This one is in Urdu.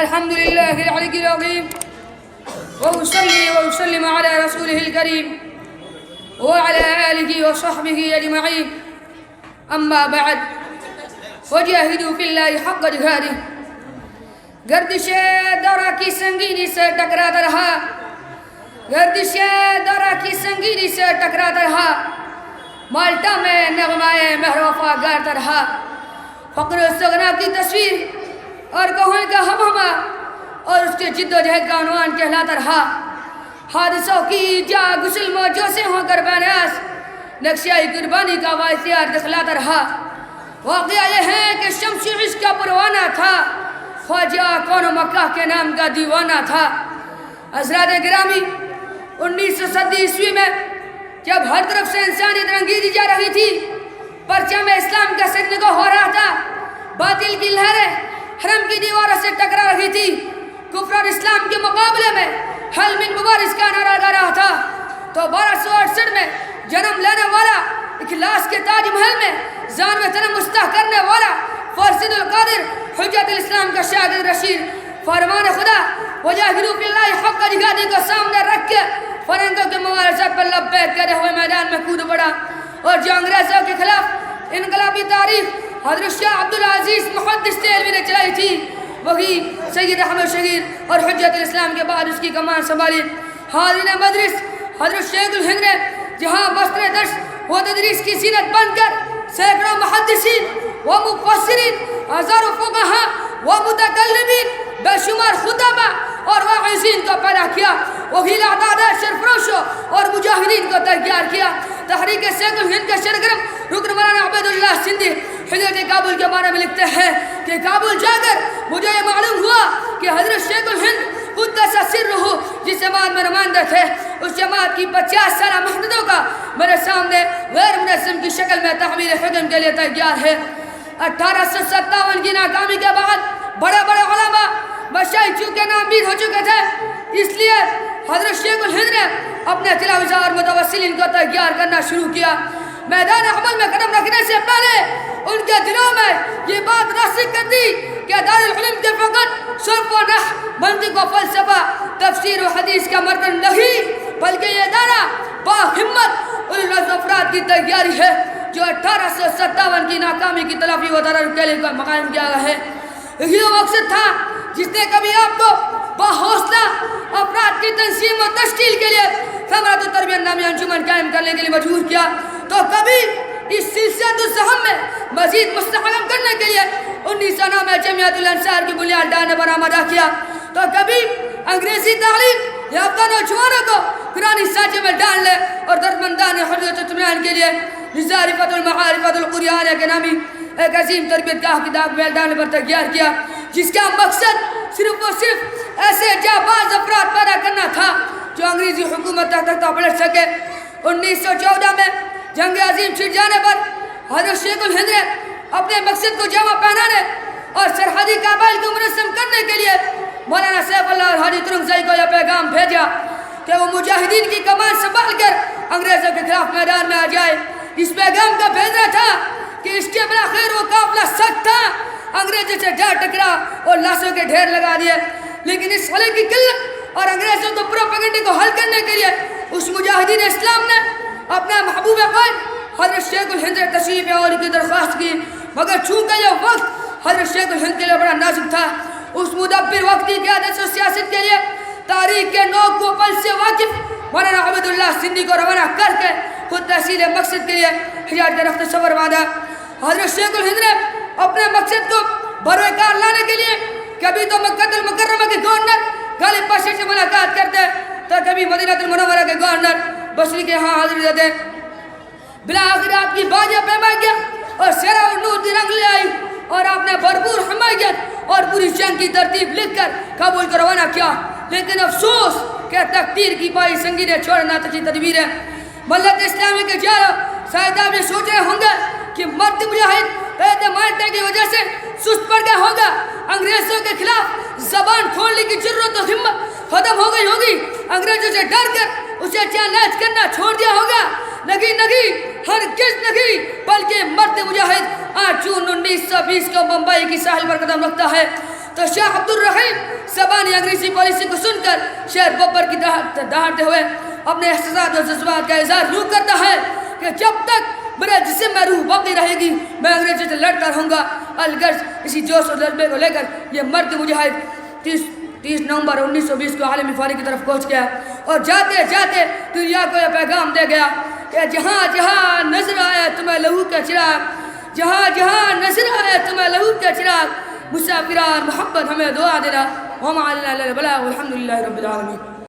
الحمد لله العلي العظيم وأصلي وأسلم على رسوله الكريم وعلى آله وصحبه أجمعين أما بعد وجاهدوا في الله حق جهاده گردش دورہ کی سنگینی سے ٹکراتا رہا گردش دورہ کی سنگینی سے ٹکراتا رہا مالٹا میں نغمائے محروفہ گارتا رہا فقر و استغنا کی تصویر اور کوہن کا ہمہمہ اور اس کے جد و جہد کا عنوان کہلاتا رہا حادثوں کی جا غسل موجوں سے ہو کر بانیاس نقشہ قربانی کا واحتیار دکھلاتا رہا واقعہ یہ ہے کہ شمس عشق کا پروانہ تھا خواجہ کون و مکہ کے نام کا دیوانہ تھا حضرات گرامی 1970 میں جب ہر طرف سے انسانیت رنگیدی جا رہی تھی پرچم اسلام کا سرنگو ہو رہا تھا باطل کی لہریں حرم کی دیواروں سے ٹکرا رہی تھی کفر اور اسلام کے مقابلے میں حل من مبارز کا نعرہ لگا رہا تھا تو 1268 میں جنم لینے والا اخلاص کے تاج محل میں جان و تن مستح کرنے والا فرزند القادر حجت الاسلام کا شاگرد رشید فرمان خدا وجاہدوا فی اللہ حق جہادہ کو سامنے رکھ کے فرنگوں کے مبارزت پر لبیک کرے ہوئے میدان میں کود پڑا اور جو انگریزوں کے خلاف انقلابی تاریخ حضرت شاہ عبدالعزیز محدث دہلوی نے چلائی تھی وہی سید احمد شہید اور حجت الاسلام کے بعد اس کی کمان سنبھالی حاضرین مدرس حضرت شیخ الہند نے جہاں بستر درس و تدریس کی زینت بن کر سینکڑوں محدثین و مفسرین ہزاروں فقہا و متکلمین بے شمار خطبہ اور واعظین کو پیدا کیا وہی لعداد شرفروشوں اور مجاہدین کو تیار کیا تحریک شیخ الہند کے سرگرم رکن مولانا عبید اللہ سندھی حضرت کابل کے بارے میں لکھتے ہیں کہ کابل جا کر مجھے یہ معلوم ہوا کہ حضرت شیخ الہند قدس سرہ جس جماعت میں نمائندے تھے اس جماعت کی 50 سالہ محدودوں کا میرے سامنے غیر منظم کی شکل میں تحویل حکم کے لیے تیار ہے 1857 کی ناکامی کے بعد بڑے بڑے علماء مشائخ چونکہ نامید ہو چکے تھے اس لیے حضرت شیخ الہند نے اپنے تلاویزہ اور متوسلین کو تیار کرنا شروع کیا میدان عمل میں قدم رکھنے سے پہلے ان کے دلوں میں یہ بات راسخ کر دی کہ دارالعلوم کے فقط صرف و نحو منطق و فلسفہ تفسیر و حدیث کا مرکز نہیں بلکہ یہ ادارہ باہمت افراد کی تیاری ہے جو 1857 کی ناکامی کی تلافی و درر کے لیے مقام کیا گیا ہے یہ مقصد تھا جس نے کبھی آپ کو باحوصلہ افراد کی تنظیم و تشکیل کے لیے ثمرۃ التربیت نامی انجمن قائم کرنے کے لیے مجبور کیا تو کبھی اس سلسلۃ الزحم میں مزید مستحکم کرنے کے لیے 1909 میں جمعیت الانصار کی بنیاد ڈالنے پر آمادہ کیا تو کبھی انگریزی تعلیم یافتہ نوجوانوں کو قرآنی سانچے میں ڈال لے اور دردمندان حریت و اطمینان کے لیے نظارفت المعارفت القرآنیہ کے نامی ایک عظیم تربیت گاہ کی داغ میں ڈالنے پر تیار کیا جس کا مقصد صرف و صرف ایسے جاباز افراد پیدا کرنا تھا جو انگریزی حکومت تحت پلٹ سکے 1914 میں جنگ عظیم چھڑ جانے پر حضرت شیخ الہند نے اپنے مقصد کو جامع پہنانے اور سرحدی قبائل کو منظم کرنے کے لیے مولانا سیف اللہ اور حاجی ترنگزئی کو یہ پیغام بھیجا کہ وہ مجاہدین کی کمان سنبھال کر انگریزوں کے خلاف میدان میں آ جائے اس پیغام کا بھیجنا تھا کہ اس کے بلاخیر وہ قافلہ سخت تھا انگریزوں سے جا ٹکرا اور لاشوں کے ڈھیر لگا دیے لیکن اس حلے کی قلت اور انگریزوں کو پروپیگنڈے کو حل کرنے کے لیے اس مجاہدین اسلام نے اپنا محبوب قائد حضرت شیخ الہند نے تشریف اور کی درخواست کی مگر چونکہ یہ وقت حضرت شیخ الہند کے لیے بڑا نازک تھا اس مدبر وقت کی قیادت و سیاست کے لیے تاریخ کے نوک و پل سے واقف مولانا عبید اللہ سندھی کو روانہ کر کے خود تحصیل مقصد کے لیے حجاز کا رخت سفر باندھا حضرت شیخ الہند نے اپنے مقصد کو بروئے کار لانے کے لیے کبھی تو مکہ المکرمہ کے گورنر غالب پاشا سے ملاقات کرتے تو کبھی مدینہ المنورہ کے گورنر بصری کے ہاں حاضر دیتے بلاخر آپ کی باجہ پیما گیا اور سیرہ اور نور دی رنگ لے آئی اور آپ نے بھرپور حمایت اور پوری جنگ کی ترتیب لکھ کر کابل کو روانہ کیا لیکن افسوس کہ تقدیر کی پائی سنگی نے چھوڑنا تھی تدبیریں ملت اسلامی کے جارہ صاحب یہ سوچ رہے ہوں گے کہ مرد مجاہد مارٹے کی وجہ سے سست پڑ گیا ہوگا انگریزوں کے خلاف زبان کھولنے کی جرت و ہمت ختم ہو گئی ہوگی انگریزوں سے ڈر کر اسے چیلنج کرنا چھوڑ دیا ہوگا نہیں ہرگز نہیں بلکہ مرد مجاہد 8 جون 1920 کو بمبئی کی ساحل پر قدم رکھتا ہے تو تو شیخ عبدالرحیم سبانی انگریزی پالیسی کو سن کر شیر ببر کی دہاڑتے ہوئے اپنے احساسات اور جذبات کا اظہار یوں کرتا ہے کہ جب تک میرے جسم میں روح باقی رہے گی میں انگریزوں سے لڑتا رہوں گا. الغرض اسی جوش اور جذبے کو لے کر یہ مرد مجاہد 30 نومبر 1920 کو عالمی فارغ کی طرف پہنچ گیا اور جاتے جاتے دنیا کو یہ پیغام دے گیا کہ جہاں جہاں نظر آئے تمہیں لہو کا چراغ, جہاں جہاں نظر آئے تمہیں لہو کا چراغ, مسافران محبت ہمیں دعا دینا. وما علینا الا البلاغ والحمد للہ رب العالمین.